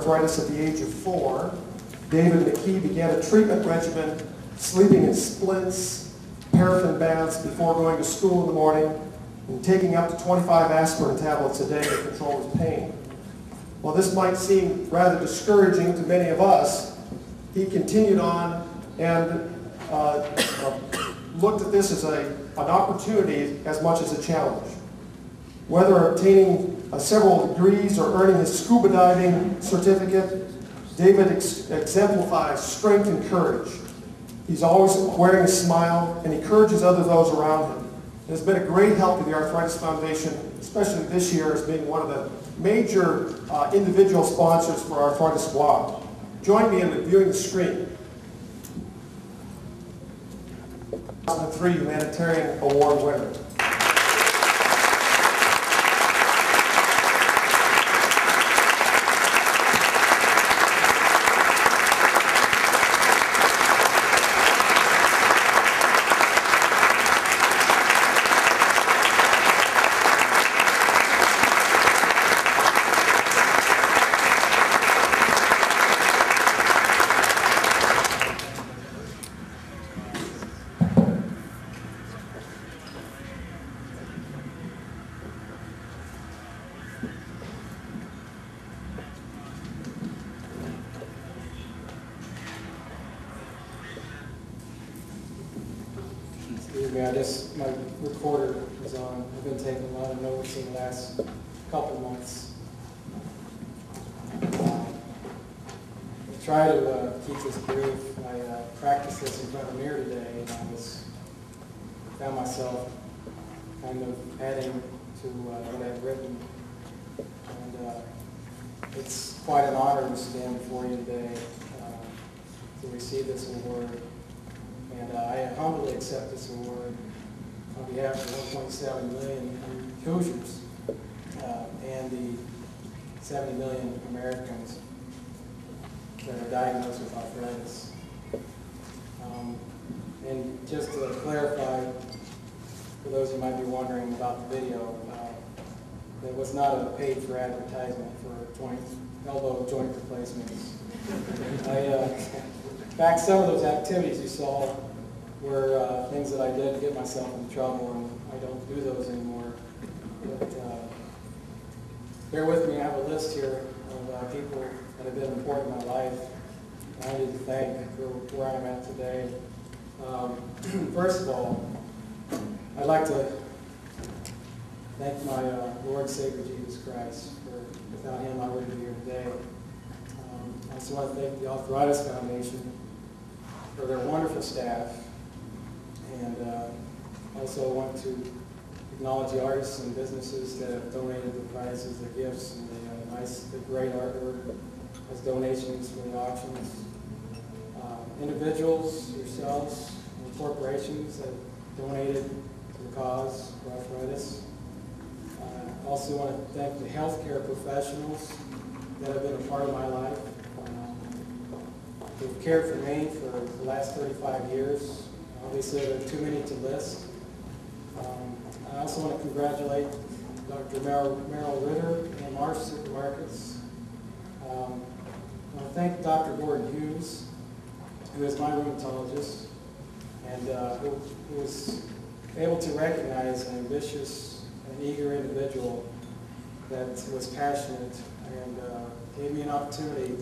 arthritis at the age of 4. David McKee began a treatment regimen, sleeping in splints, paraffin baths before going to school in the morning, and taking up to 25 aspirin tablets a day to control his pain. While this might seem rather discouraging to many of us, he continued on and looked at this as an opportunity as much as a challenge. Whether obtaining several degrees or earning his scuba diving certificate, David exemplifies strength and courage. He's always wearing a smile and encourages those around him. It has been a great help to the Arthritis Foundation, especially this year as being one of the major individual sponsors for Arthritis Squad. Join me in viewing the screen. 2003 Humanitarian Award winner. My recorder is on. I've been taking a lot of notes in the last couple months. I try to keep this brief. I practiced this in front of the mirror today, and I found myself kind of adding to what I've written. And it's quite an honor to stand before you today to receive this award. And I humbly accept this award on behalf of 1.7 million Hoosiers and the 70 million Americans that are diagnosed with arthritis. And just to clarify, for those who might be wondering about the video, that was not a paid-for advertisement for elbow joint replacements. In fact, some of those activities you saw were things that I did to get myself in trouble, and I don't do those anymore. But bear with me, I have a list here of people that have been important in my life, and I need to thank for where I'm at today. First of all, I'd like to thank my Lord and Savior Jesus Christ, for without him I wouldn't be here today. I also want to thank the Arthritis Foundation for their wonderful staff, and also want to acknowledge the artists and businesses that have donated the prizes, the gifts, and the great artwork as donations for the auctions. Individuals, yourselves, and corporations that donated to the cause for arthritis. I also want to thank the healthcare professionals that have been a part of my life. They've cared for me for the last 35 years. Obviously, there are too many to list. I also want to congratulate Dr. Merrill Ritter and Marsh Supermarkets. I want to thank Dr. Gordon Hughes, who is my rheumatologist, and who was able to recognize an ambitious and eager individual that was passionate and gave me an opportunity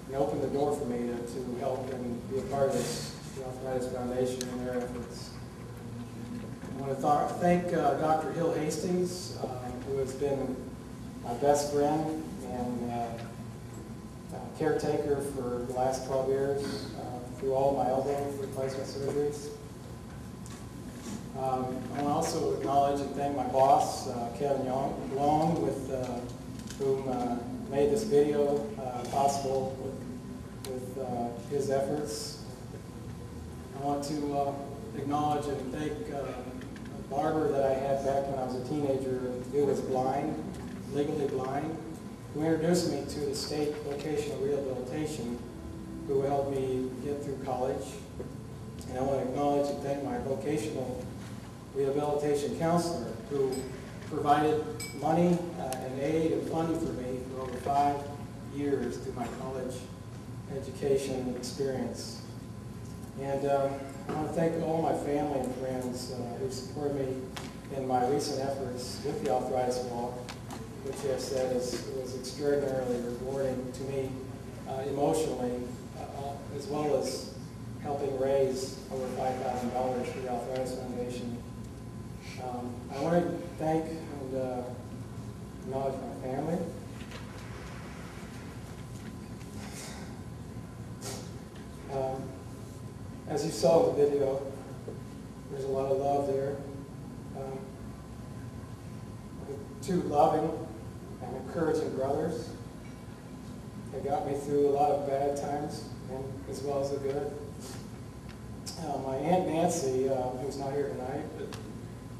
and opened the door for me to help and be a part of the Arthritis Foundation and their efforts. I want to thank Dr. Hill Hastings, who has been my best friend and caretaker for the last 12 years through all my elbow replacement surgeries. I want to also acknowledge and thank my boss, Kevin Long, with whom made this video possible with his efforts. I want to acknowledge and thank a barber that I had back when I was a teenager who was blind, legally blind, who introduced me to the state vocational rehabilitation, who helped me get through college. And I want to acknowledge and thank my vocational rehabilitation counselor, who provided money and aid and funding for me for over 5 years through my college education experience. And I want to thank all my family and friends who supported me in my recent efforts with the Arthritis Walk, which I said was extraordinarily rewarding to me emotionally, as well as helping raise over $5,000 for the Arthritis Foundation. I want to thank and acknowledge my family. As you saw in the video, there's a lot of love there. Two loving and encouraging brothers. They got me through a lot of bad times, and as well as the good. My Aunt Nancy, who's not here tonight, but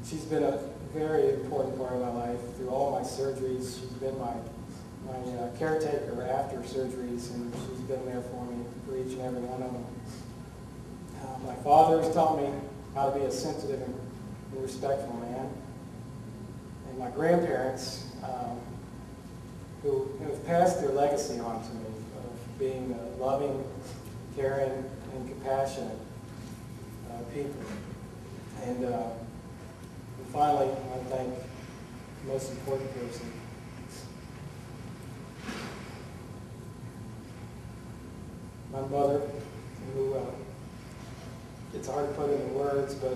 she's been a very important part of my life through all my surgeries. She's been my caretaker after surgeries, and she's been there for me for each and every one of them. My father has taught me how to be a sensitive and respectful man. And my grandparents, who have passed their legacy on to me of being loving, caring, and compassionate people. And finally, I want to thank the most important person. My mother, who it's hard to put into words, but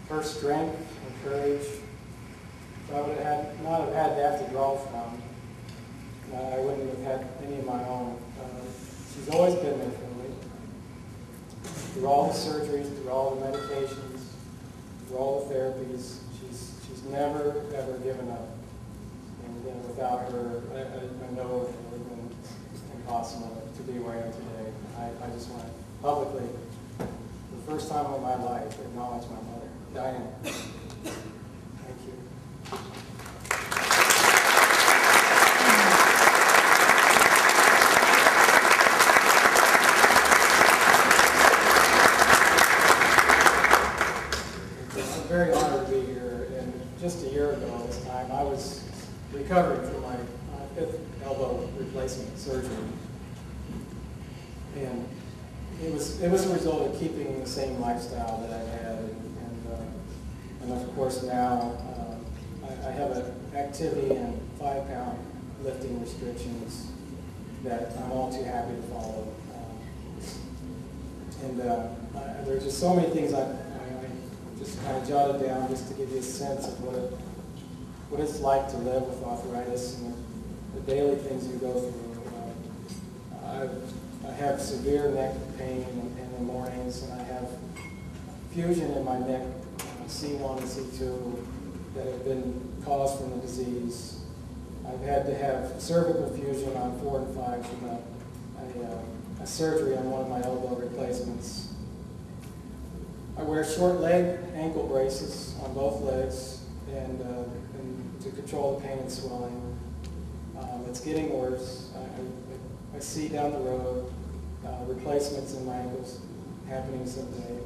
her strength and courage, if I would have not have had that to draw from, I wouldn't have had any of my own. She's always been there for me. Through all the surgeries, through all the medications, through all the therapies, she's never, ever given up. And without her, I know it would have been impossible to be where I am today. I just want to publicly, for the first time in my life, acknowledge my mother, Diane. Thank you. I'm very honored to be here, and just a year ago this time, I was recovering from my fifth elbow replacement surgery. And it was a result of keeping the same lifestyle that I had, and of course now I have an activity and 5-pound lifting restrictions that I'm all too happy to follow. There's just so many things I just kind of jotted down just to give you a sense of what it's like to live with arthritis and the daily things you go through. I have severe neck pain in the mornings, and I have fusion in my neck, C1 and C2, that have been caused from the disease. I've had to have cervical fusion on 4 and 5 from a surgery on one of my elbow replacements. I wear short leg ankle braces on both legs and to control the pain and swelling. It's getting worse. I see down the road replacements in my ankles happening someday.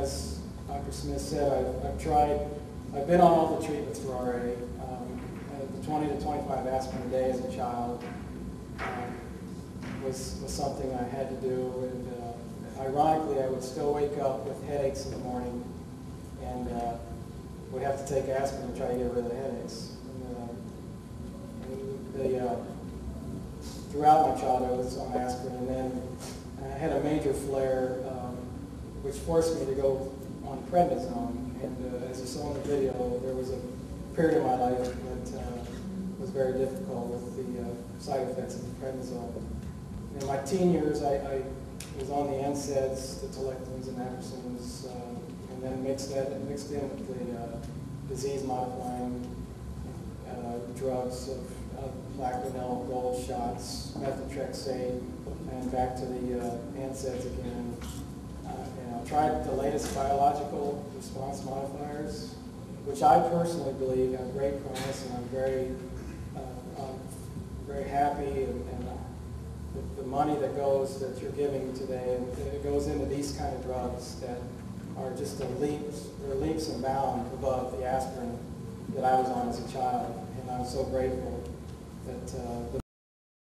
As Dr. Smith said, I've been on all the treatments for RA. The 20 to 25 aspirin a day as a child was something I had to do, and ironically I would still wake up with headaches in the morning and would have to take aspirin to try to get rid of the headaches. Throughout my childhood I was on aspirin, and then I had a major flare which forced me to go on prednisone. And as you saw in the video, there was a period of my life that was very difficult with the side effects of the prednisone. In my teen years, I was on the NSAIDs, the Telectins and Apersons, and then mixed in with the disease-modifying drugs of Plaquenil, gold shots, methotrexate, and back to the NSAIDs again. Tried the latest biological response modifiers, which I personally believe have great promise, and I'm very happy, and the money that you're giving today, it goes into these kind of drugs that are just leaps and bounds above the aspirin that I was on as a child, and I'm so grateful that